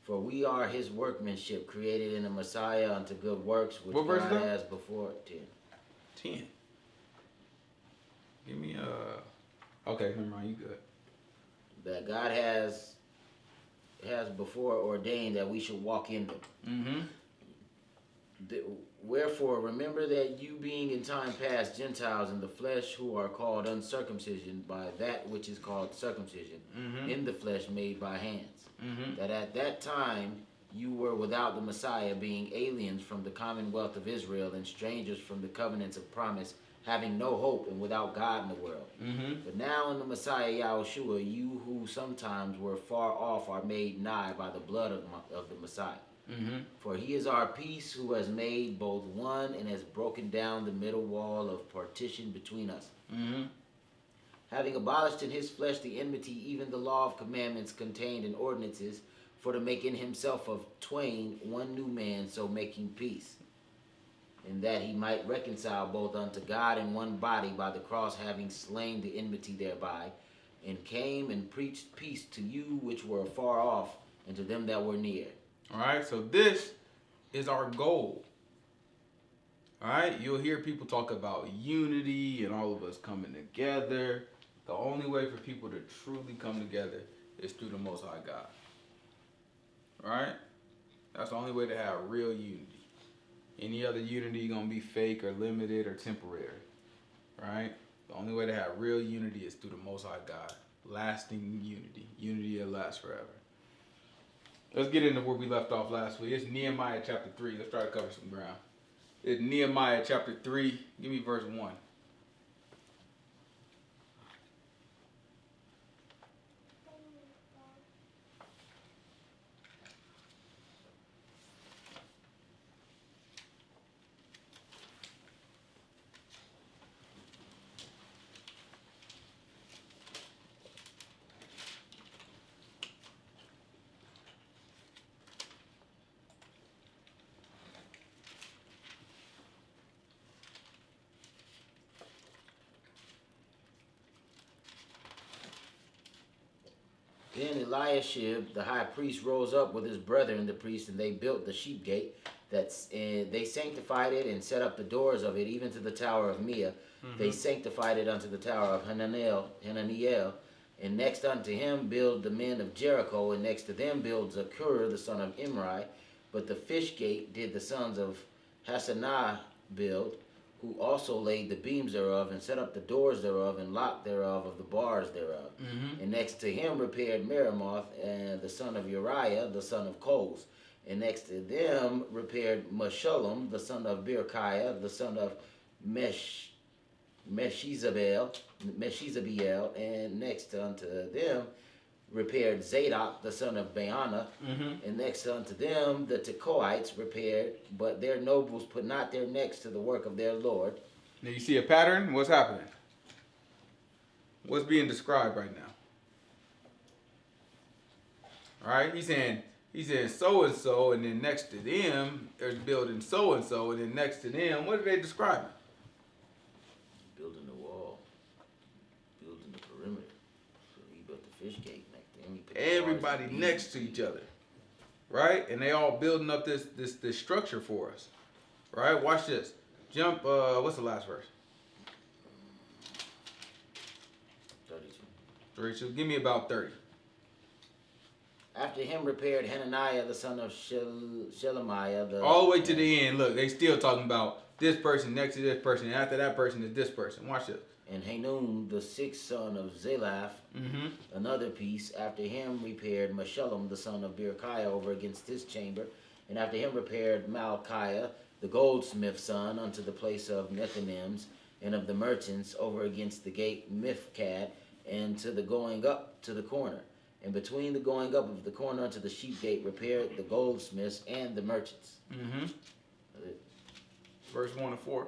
For we are His workmanship, created in the Messiah unto good works, which What verse God is that? has before 10. 10. Give me okay, never mind, you good. That God has before ordained that we should walk in them. Wherefore, remember that you being in time past Gentiles in the flesh, who are called uncircumcision by that which is called circumcision, in the flesh made by hands. That at that time you were without the Messiah, being aliens from the commonwealth of Israel and strangers from the covenants of promise, having no hope and without God in the world. But now in the Messiah Yahushua, you who sometimes were far off are made nigh by the blood of the Messiah. For He is our peace, who has made both one and has broken down the middle wall of partition between us. Having abolished in His flesh the enmity, even the law of commandments contained in ordinances, for to make in Himself of twain one new man, so making peace, and that He might reconcile both unto God in one body by the cross, having slain the enmity thereby, and came and preached peace to you which were afar off, and to them that were near. All right, so this is our goal. All right, you'll hear people talk about unity and all of us coming together. The only way for people to truly come together is through the Most High God. All right, that's the only way to have real unity. Any other unity gonna be fake or limited or temporary. All right, the only way to have real unity is through the Most High God. Lasting unity that lasts forever. Let's get into where we left off last week. It's Nehemiah chapter 3. Let's try to cover some ground. It's Nehemiah chapter 3. Give me verse 1. Then Eliashib, the high priest, rose up with his brethren the priests, and they built the sheep gate. They sanctified it and set up the doors of it, even to the tower of Mia. They sanctified it unto the tower of Hananiel. And next unto him build the men of Jericho, and next to them build Zakur, the son of Imri. But the fish gate did the sons of Hassanah build, who also laid the beams thereof, and set up the doors thereof, and locked thereof of the bars thereof. And next to him repaired Meremoth, and the son of Uriah, the son of Koz. And next to them repaired Meshullam, the son of Berechiah, the son of Meshizabeel, and next unto them repaired Zadok, the son of Baana, and next unto them the Tekoites repaired, but their nobles put not their necks to the work of their Lord. Now you see a pattern? What's happening? What's being described right now? All right, he's saying so and so, and then next to them there's building so and so, and then next to them, what are they describing? Building the wall, building the perimeter. So he built the fish gate next to him. He put the bars Everybody and next to each other, right? And they all building up this structure for us, right? Watch this. Jump. What's the last verse? 32. 32. Give me about 30. After him repaired Hananiah the son of Shelemiah. All the way to the end. Look, they still talking about this person next to this person, and after that person is this person. Watch this. And Hanun the sixth son of Zalaph, another piece. After him repaired Meshullam the son of Berechiah over against his chamber. And after him repaired Malchiah the goldsmith's son unto the place of Nethanim's and of the merchants over against the gate Mifkad, and to the going up to the corner. And between the going up of the corner unto the sheep gate repaired the goldsmiths and the merchants. Verse 1 and 4.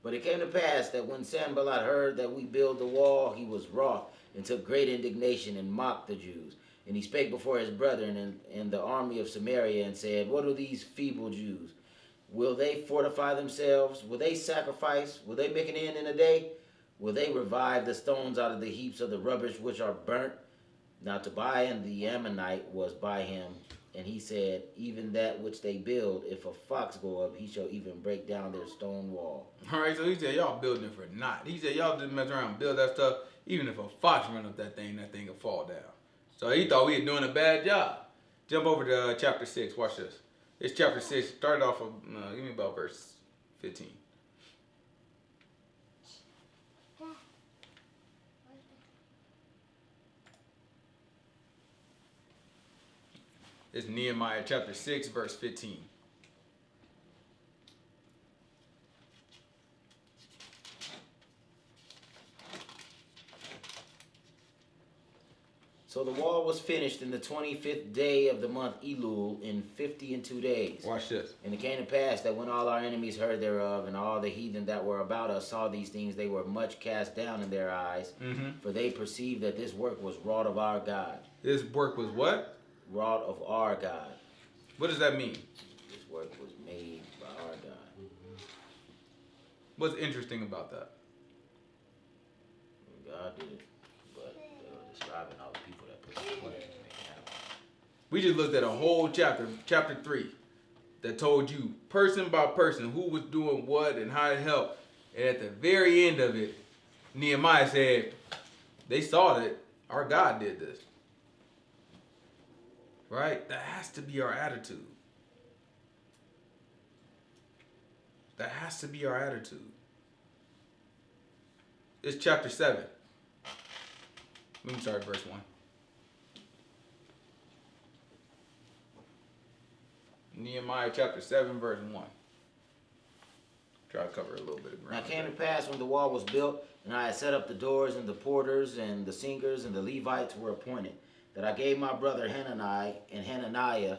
But it came to pass that when Sanballat heard that we build the wall, he was wroth, and took great indignation, and mocked the Jews. And he spake before his brethren and the army of Samaria, and said, What are these feeble Jews? Will they fortify themselves? Will they sacrifice? Will they make an end in a day? Will they revive the stones out of the heaps of the rubbish which are burnt? Now Tobiah and the Ammonite was by him, and he said, Even that which they build, if a fox go up, he shall even break down their stone wall. All right, so he said, y'all building it for naught. He said, y'all just mess around and build that stuff. Even if a fox run up that thing will fall down. So he thought we were doing a bad job. Jump over to chapter 6. Watch this. It's chapter 6. Started off of, give me about verse 15. It's Nehemiah chapter 6, verse 15. So the wall was finished in the 25th day of the month Elul in 52 days. Watch this. And it came to pass that when all our enemies heard thereof, and all the heathen that were about us saw these things, they were much cast down in their eyes, for they perceived that this work was wrought of our God. This work was what? Wrought of our God. What does that mean? This work was made by our God. What's interesting about that? God did it, but they were describing all the people that put the work to make it happen. We just looked at a whole chapter 3, that told you person by person who was doing what and how to help. And at the very end of it, Nehemiah said, they saw that our God did this. Right? That has to be our attitude. That has to be our attitude. It's chapter 7. Let me start at verse 1. Nehemiah chapter 7, verse 1. Try to cover a little bit of ground. Now it came to pass when the wall was built, and I had set up the doors, and the porters, and the singers, and the Levites were appointed, that I gave my brother Hananiah,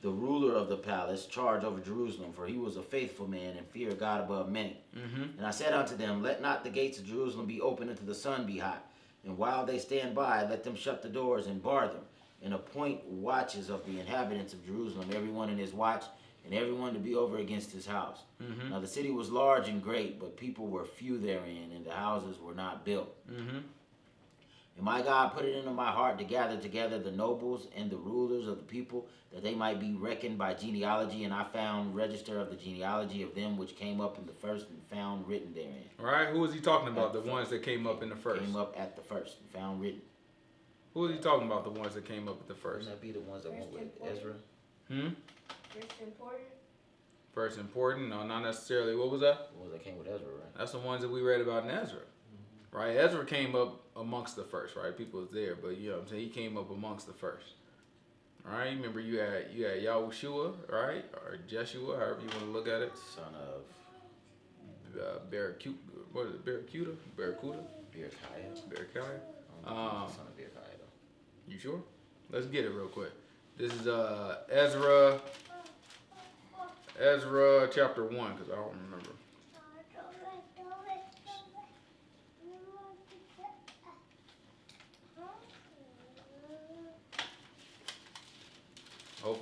the ruler of the palace, charge over Jerusalem, for he was a faithful man, and feared God above many. And I said unto them, Let not the gates of Jerusalem be open until the sun be hot, and while they stand by, let them shut the doors and bar them, and appoint watches of the inhabitants of Jerusalem, everyone in his watch, and everyone to be over against his house. Now the city was large and great, but people were few therein, and the houses were not built. And my God put it into my heart to gather together the nobles and the rulers of the people, that they might be reckoned by genealogy. And I found register of the genealogy of them which came up in the first, and found written therein. All right, who is he talking about? The ones that came up in the first. Came up at the first, and found written. Who is he talking about? The ones that came up at the first. Wouldn't that be the ones that went with Ezra? First important. First important? No, not necessarily. What was that? The ones that came with Ezra, right? That's the ones that we read about in Ezra. Right? Ezra came up amongst the first, right? People was there, but you know what I'm saying? He came up amongst the first. All right? Remember you had Yahushua, right? Or Jeshua, however you want to look at it. Son of Barracuda? What is it? Barracuda? Berechiah. Berechiah? Son of Berechiah, though. You sure? Let's get it real quick. This is Ezra chapter 1, because I don't remember.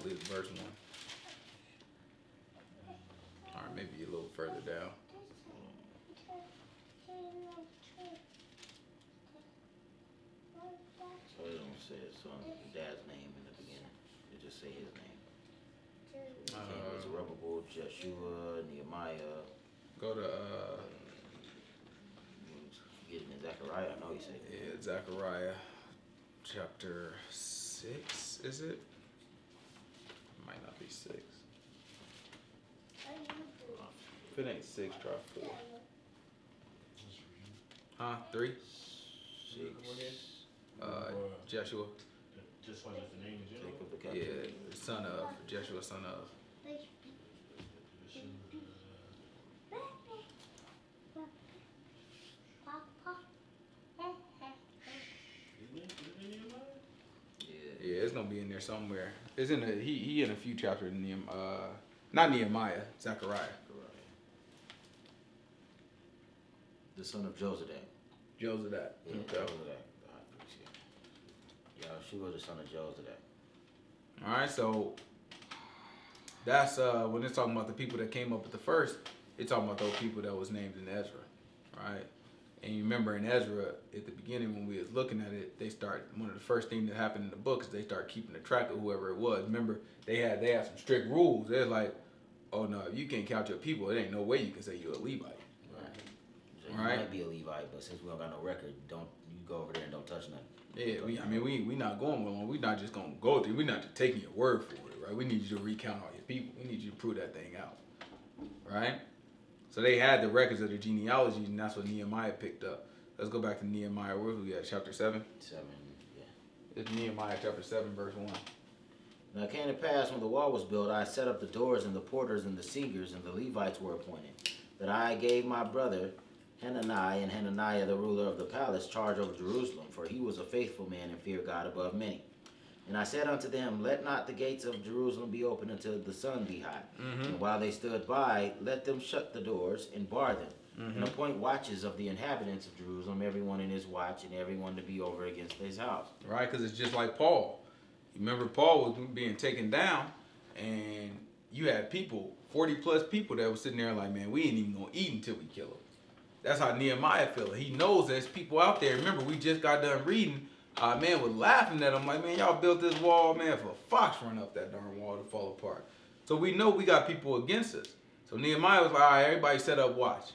believe it's verse 1. Or maybe a little further down. So it don't say his son, dad's name in the beginning. It just say his name. It was Zerubbabel, Joshua, Nehemiah. Go to Getting in Zechariah, I know he said. yeah, Zechariah chapter 6, is it? Might not be 6. If it ain't 6, try 4. Huh? 3? 6. Joshua. Just like the name in general. Jacob the captain. Yeah, son of Joshua, son of. Yeah, it's gonna be in there somewhere. It's in he in a few chapters in not Nehemiah, Zechariah. The son of Josadak. Josadak. Yeah, Okay. Josadak. Yahshua, the son of Josadak. All right, so that's when it's talking about the people that came up with the first. It's talking about those people that was named in Ezra, right? And you remember in Ezra at the beginning when we was looking at it, one of the first things that happened in the book is they start keeping a track of whoever it was. Remember they had some strict rules. They're like, oh no, if you can't count your people, it ain't no way you can say you're a Levite. So you Right. might be a Levite, but since we don't got no record, don't you go over there and don't touch nothing. Yeah, we not going with one. We not just gonna go through. We not just taking your word for it, right? We need you to recount all your people. We need you to prove that thing out, right? So they had the records of the genealogies, and that's what Nehemiah picked up. Let's go back to Nehemiah. Where we at? Chapter 7. 7, yeah. It's Nehemiah chapter 7, verse 1. Now it came to pass when the wall was built, I set up the doors and the porters and the singers, and the Levites were appointed. That I gave my brother Hananiah and Hananiah, the ruler of the palace, charge over Jerusalem, for he was a faithful man and feared God above many. And I said unto them, let not the gates of Jerusalem be open until the sun be hot. And while they stood by, let them shut the doors and bar them. And appoint watches of the inhabitants of Jerusalem, everyone in his watch, and everyone to be over against his house. Right, because it's just like Paul. You remember Paul was being taken down, and you had people, 40 plus people that were sitting there like, man, we ain't even going to eat until we kill him. That's how Nehemiah feels. He knows there's people out there. Remember, we just got done reading. Man was laughing at him like, man, y'all built this wall, man, for a fox run up that darn wall to fall apart. So we know we got people against us. So Nehemiah was like, all right, everybody set up watch,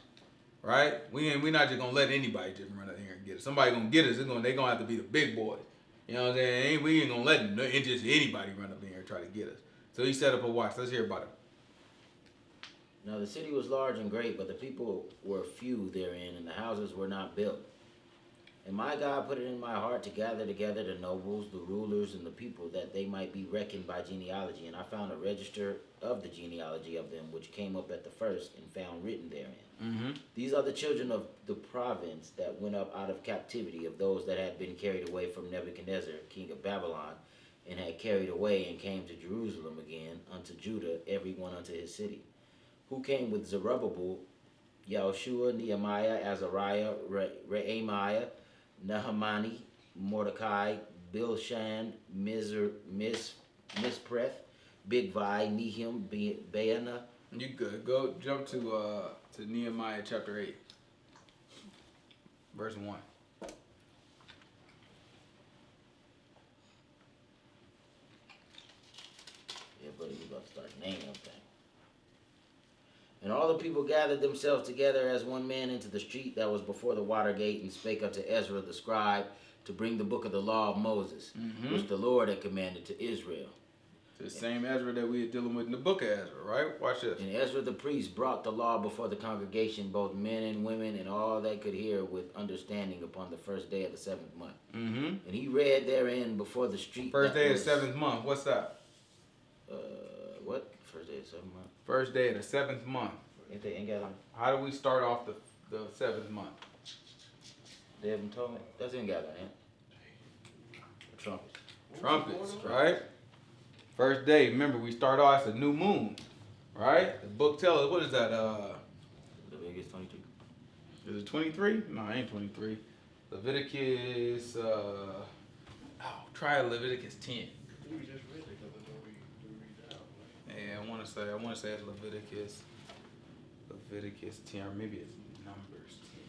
right? We not just gonna let anybody just run up here and get us. Somebody gonna get us. They gonna have to be the big boys. You know what I'm saying? We ain't gonna let just anybody run up in here and try to get us. So he set up a watch. Let's hear about it. Now the city was large and great, but the people were few therein, and the houses were not built. And my God put it in my heart to gather together the nobles, the rulers, and the people, that they might be reckoned by genealogy. And I found a register of the genealogy of them, which came up at the first, and found written therein. These are the children of the province that went up out of captivity, of those that had been carried away from Nebuchadnezzar, king of Babylon, and had carried away and came to Jerusalem again, unto Judah, every one unto his city. Who came with Zerubbabel, Yahushua, Nehemiah, Azariah, Rehemiah, Nehemiah, Mordecai, Bilshan, Mispreth, Bigvai, Nehum, Baana. You good. Go jump to Nehemiah chapter 8, verse 1. Yeah, buddy, you about to start naming them things. And all the people gathered themselves together as one man into the street that was before the water gate, and spake unto Ezra the scribe to bring the book of the law of Moses, which the Lord had commanded to Israel. The same Ezra that we are dealing with in the book of Ezra, right? Watch this. And Ezra the priest brought the law before the congregation, both men and women, and all that could hear with understanding, upon the first day of the 7th month. And he read therein before the street. First day of the 7th month. What's that? What? First day of the 7th month? First day of the 7th month. If they ain't got them, How do we start off the 7th month? they haven't told me. That's ain't got them, Trumpets. Trumpets, right? First day. Remember, we start off as a new moon, right? The book tells us, what is that? Leviticus 22. Is it 23? No, it ain't 23. Leviticus, try Leviticus 10. We just read it, because want to say it's Leviticus 10, or maybe it's Numbers 10.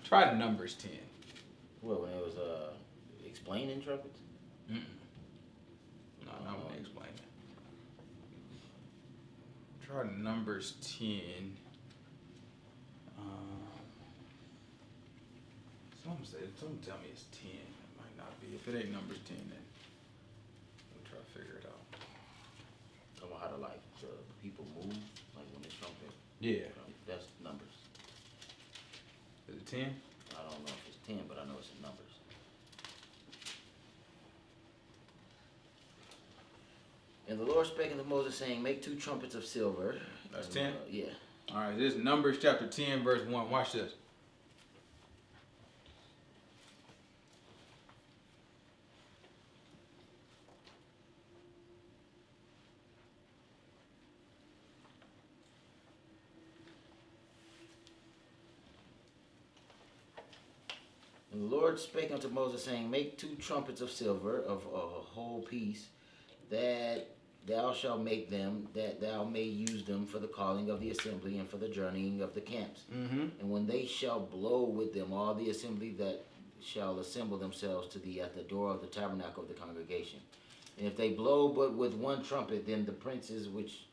Try Numbers 10. What, when it was explaining trumpets? Mm-mm. No, not when they explain it. Try Numbers 10. Some tell me it's 10. It might not be. If it ain't Numbers 10, then we'll try to figure it out. Talking about how to like the people move, like when they trumpet. Yeah. That's Numbers. Is it 10? I don't know if it's 10, but I know it's in Numbers. And the Lord spake unto Moses, saying, make 2 trumpets of silver. That's And, 10? yeah. All right, this is Numbers chapter 10, verse 1. Watch this. And the Lord spake unto Moses, saying, make 2 trumpets of silver of a whole piece, that thou shalt make them, that thou may use them for the calling of the assembly and for the journeying of the camps. Mm-hmm. And when they shall blow with them all the assembly that shall assemble themselves to thee at the door of the tabernacle of the congregation. And if they blow but with 1 trumpet, then the princes which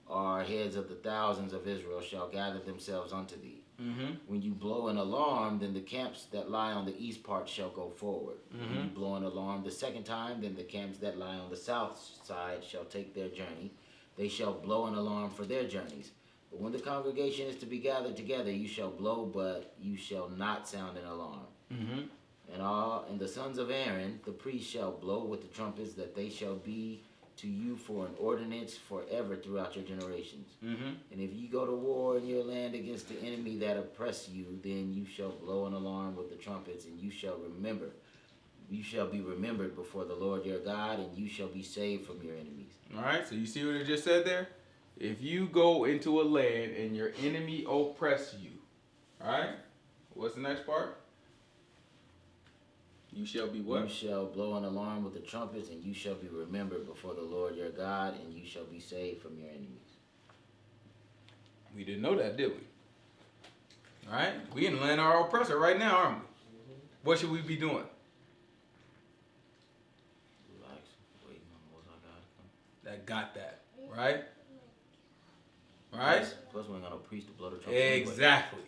are heads of the thousands of Israel shall gather themselves unto thee. Mm-hmm. When you blow an alarm, then the camps that lie on the east part shall go forward. When you blow an alarm the second time, then the camps that lie on the south side shall take their journey. They shall blow an alarm for their journeys. But when the congregation is to be gathered together, you shall blow, but you shall not sound an alarm. Mm-hmm. And the sons of Aaron, the priests, shall blow with the trumpets, that they shall be to you for an ordinance forever throughout your generations. Mm-hmm. And if ye go to war in your land against the enemy that oppress you, then you shall blow an alarm with the trumpets, and you shall remember. You shall be remembered before the Lord your God, and you shall be saved from your enemies. All right, so you see what it just said there? If you go into a land and your enemy oppress you, all right? What's the next part? You shall be what? You shall blow an alarm with the trumpets, and you shall be remembered before the Lord your God, and you shall be saved from your enemies. We didn't know that, did we? All right? We in the land of our oppressor right now, aren't we? What should we be doing? Relax, waiting on the Most High God to come. That got that, right? Right? Plus, we ain't got no priest to blow the trumpet. anyway. Exactly.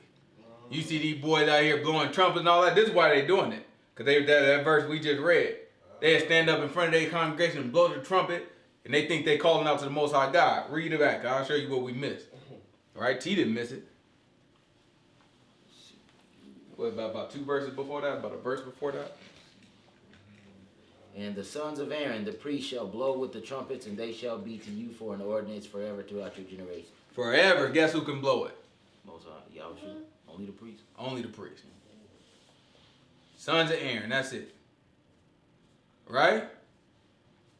You see these boys out here blowing trumpets and all that. This is why they doing it. Because that verse we just read. They stand up in front of their congregation and blow the trumpet, and they think they calling out to the Most High God. Read it back. I'll show you what we missed. All right? T didn't miss it. What, about 2 verses before that? About a verse before that? And the sons of Aaron, the priests, shall blow with the trumpets, and they shall be to you for an ordinance forever throughout your generations. Forever. Guess who can blow it? Most High, Yahushua, only the priest. Only the priest. Sons of Aaron, that's it. Right?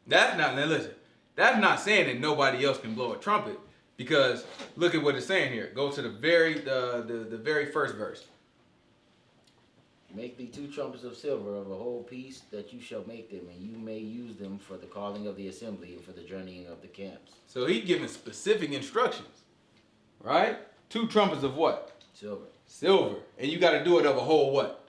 That's not, now listen, that's not saying that nobody else can blow a trumpet, because look at what it's saying here. Go to the very first verse. Make thee 2 trumpets of silver of a whole piece, that you shall make them, and you may use them for the calling of the assembly and for the journeying of the camps. So he's giving specific instructions. Right? 2 trumpets of what? Silver. Silver. And you got to do it of a whole what?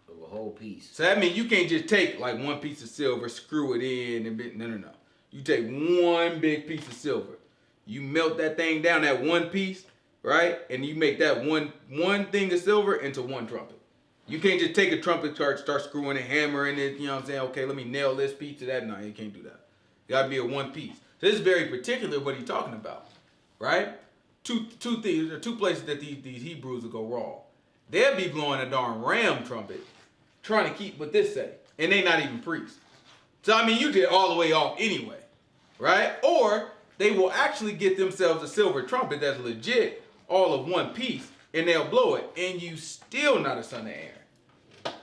Of a whole piece. So that means you can't just take like 1 piece of silver, screw it in, and no. You take 1 big piece of silver. You melt that thing down, that 1 piece, right? And you make that one thing of silver into 1 trumpet. You can't just take a trumpet chart, start screwing and hammering it, you know what I'm saying? Okay, let me nail this piece to that. No, you can't do that. It got to be a 1 piece. So this is very particular what he's talking about, right? Two things, there are 2 places that these Hebrews will go wrong. They'll be blowing a darn ram trumpet, trying to keep what this say, and they not even priests. So I mean, you get all the way off anyway, right? Or they will actually get themselves a silver trumpet that's legit, all of 1 piece, and they'll blow it, and you still not a son of Aaron.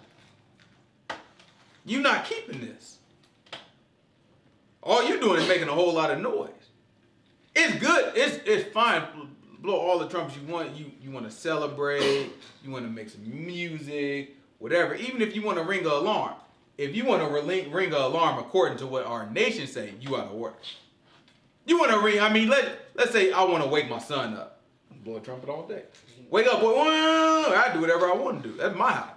You're not keeping this. All you're doing is making a whole lot of noise. It's good. It's fine. Blow all the trumpets you want. You want to celebrate. You want to make some music, whatever. Even if you want to ring an alarm. If you want to ring an alarm according to what our nation say, you out of order. You want to ring? I mean, let's say I want to wake my son up. I'm blow a trumpet all day. Wake up, boy. I do whatever I want to do. That's my house.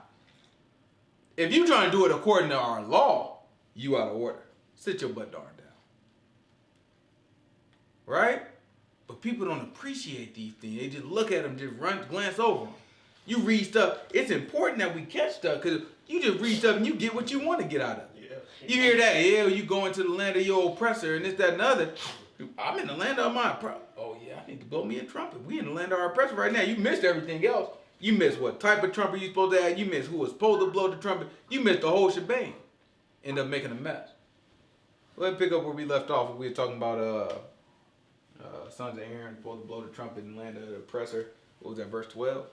If you trying to do it according to our law, you out of order. Sit your butt darn down. Right? But people don't appreciate these things. They just look at them, just glance over them. You read stuff. It's important that we catch stuff because you just read stuff and you get what you want to get out of it. Yeah. You hear that? Yeah, you go into the land of your oppressor and this, that, and the other. I'm in the land of my oppressor. Oh, yeah, I need to blow me a trumpet. We in the land of our oppressor right now. You missed everything else. You missed what type of trumpet you supposed to have. You missed who was supposed to blow the trumpet. You missed the whole shebang. End up making a mess. Let's pick up where we left off. We were talking about sons of Aaron supposed to blow the trumpet in the land of the oppressor. What was that, verse 12?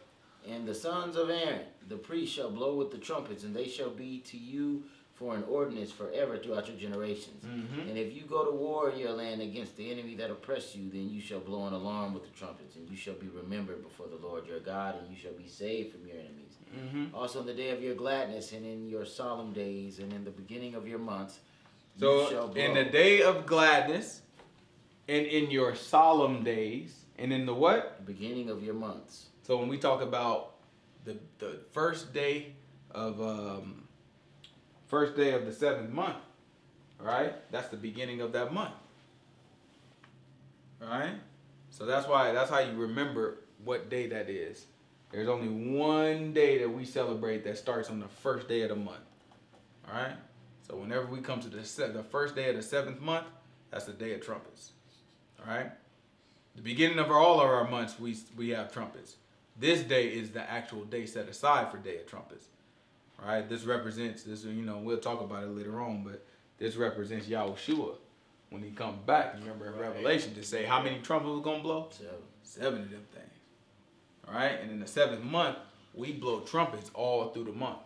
And the sons of Aaron, the priests, shall blow with the trumpets, and they shall be to you for an ordinance forever throughout your generations. Mm-hmm. And if you go to war in your land against the enemy that oppress you, then you shall blow an alarm with the trumpets, and you shall be remembered before the Lord your God, and you shall be saved from your enemies. Mm-hmm. Also in the day of your gladness, and in your solemn days, and in the beginning of your months, you So shall blow. in the day of gladness, and in your solemn days, and in the what? The beginning of your months. So when we talk about the first day of the 7th month, right? That's the beginning of that month, right? So that's how you remember what day that is. There's only one day that we celebrate that starts on the first day of the month, all right? So whenever we come to the first day of the 7th month, that's the day of trumpets, all right? The beginning of all of our months, we have trumpets. This day is the actual day set aside for Day of Trumpets, right? This represents this. We'll talk about it later on, but this represents Yahushua when he comes back. You remember in Revelation to say how many trumpets was gonna blow? 7 of them things. All right, and in the 7th month, we blow trumpets all through the month.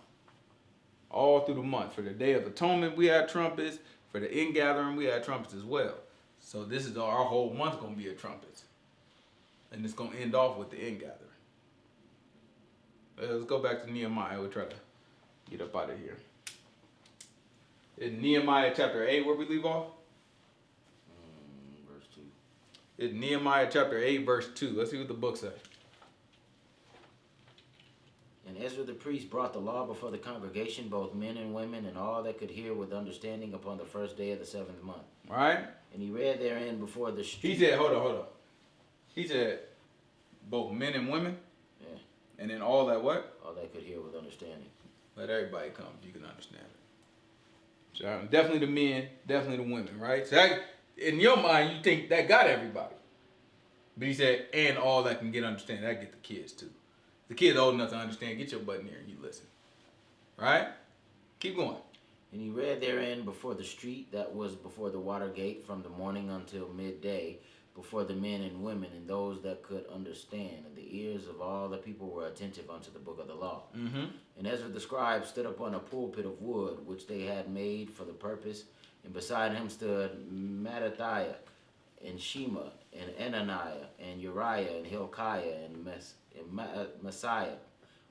All through the month. For the Day of Atonement, we had trumpets. For the ingathering, we had trumpets as well. So this is our whole month gonna be a trumpets, and it's gonna end off with the ingathering. Let's go back to Nehemiah. We'll try to get up out of here. In Nehemiah chapter 8, where we leave off? Verse 2. In Nehemiah chapter 8, verse 2. Let's see what the book says. And Ezra the priest brought the law before the congregation, both men and women, and all that could hear with understanding upon the first day of the 7th month. All right? And he read therein before the street. He said, hold on. He said, both men and women? Yeah. And then all that what? All that could hear with understanding. Let everybody come if you can understand it. So definitely the men, definitely the women, right? So that, in your mind, you think that got everybody. But he said, and all that can get understanding. That get the kids too. The kids old enough to understand, get your butt in here and you listen. Right? Keep going. And he read therein before the street that was before the water gate from the morning until midday, before the men and women and those that could understand. And the ears of all the people were attentive unto the book of the law. Mm-hmm. And Ezra the scribe stood upon a pulpit of wood, which they had made for the purpose. And beside him stood Mattathiah, and Shema, and Ananiah, and Uriah, and Hilkiah, and Messiah.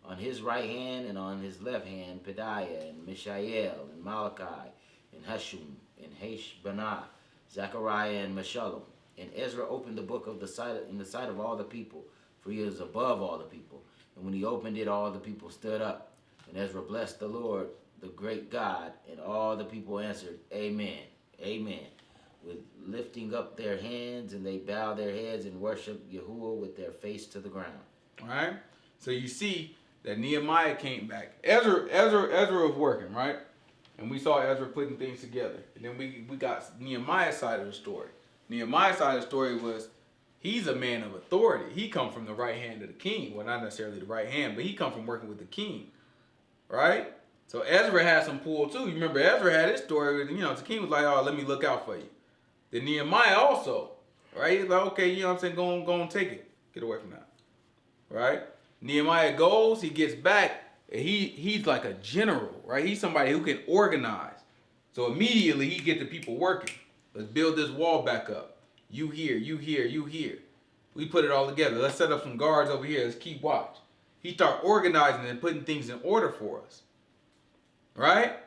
On his right hand and on his left hand, Pedaiah, and Mishael, and Malachi, and Hashum, and Hashbanah, Zechariah, and Meshullam. And Ezra opened the book in the sight of all the people, for he is above all the people. And when he opened it, all the people stood up. And Ezra blessed the Lord, the great God, and all the people answered, Amen, Amen, with lifting up their hands, and they bowed their heads and worshiped Yahuwah with their face to the ground. All right? So you see that Nehemiah came back. Ezra was working, right? And we saw Ezra putting things together. And then we got Nehemiah's side of the story. Nehemiah's side of the story was he's a man of authority. He come from the right hand of the king. Well, not necessarily the right hand, but he come from working with the king, right? So Ezra had some pull too. You remember Ezra had his story. The king was like, oh, let me look out for you. Then Nehemiah also, right? He's like, okay, you know what I'm saying? Go and take it. Get away from that, right? Nehemiah goes, he gets back, and he's like a general, right? He's somebody who can organize. So immediately he get the people working. Let's build this wall back up. You here, you here, you here. We put it all together. Let's set up some guards over here. Let's keep watch. He start organizing and putting things in order for us. Right?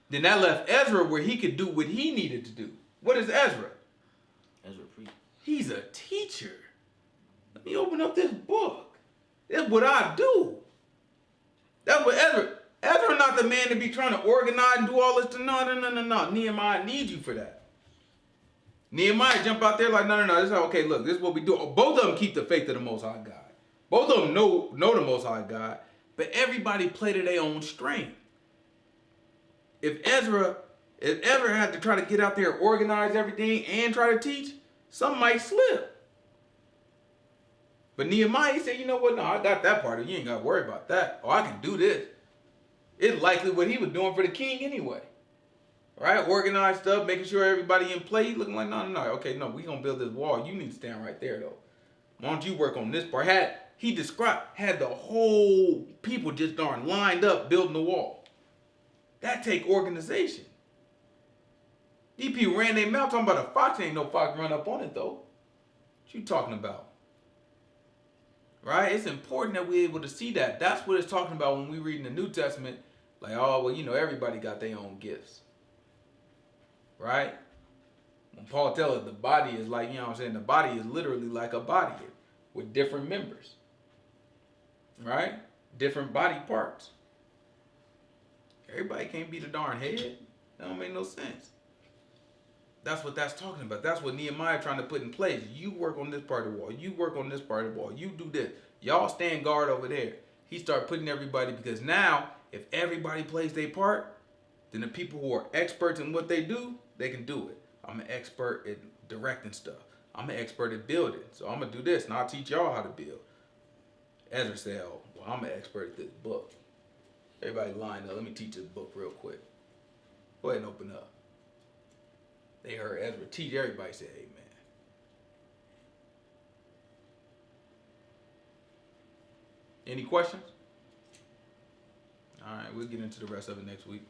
Then that left Ezra where he could do what he needed to do. What is Ezra? Ezra preach. He's a teacher. Let me open up this book. That's what I do. That's what Ezra not the man to be trying to organize and do all this. No. Nehemiah needs you for that. Nehemiah jump out there like, no. This is okay, look, this is what we do. Both of them keep the faith of the Most High God. Both of them know the Most High God. But everybody play to their own strength. If Ezra had to try to get out there, organize everything, and try to teach, some might slip. But Nehemiah, he said, you know what? No, I got that part. You ain't got to worry about that. Oh, I can do this. It's likely what he was doing for the king anyway. Right? Organize stuff, making sure everybody in play. Looking like, no. Okay, no, we going to build this wall. You need to stand right there, though. Why don't you work on this part? Had the whole people just darn lined up building the wall. That take organization. These people ran their mouth talking about a fox. Ain't no fox run up on it, though. What you talking about? Right? It's important that we're able to see that. That's what it's talking about when we read in the New Testament. Like, oh, well, everybody got their own gifts. Right? When Paul tells us the body is like, the body is literally like a body with different members. Right? Different body parts. Everybody can't be the darn head. That don't make no sense. That's what that's talking about. That's what Nehemiah trying to put in place. You work on this part of the wall. You work on this part of the wall. You do this. Y'all stand guard over there. He started putting everybody, because now, if everybody plays their part, then the people who are experts in what they do, they can do it. I'm an expert at directing stuff. I'm an expert at building. So I'm going to do this, and I'll teach y'all how to build. Ezra said, oh, well, I'm an expert at this book. Everybody line up. Let me teach this book real quick. Go ahead and open up. They heard Ezra teach. Everybody said, amen. Any questions? All right, we'll get into the rest of it next week.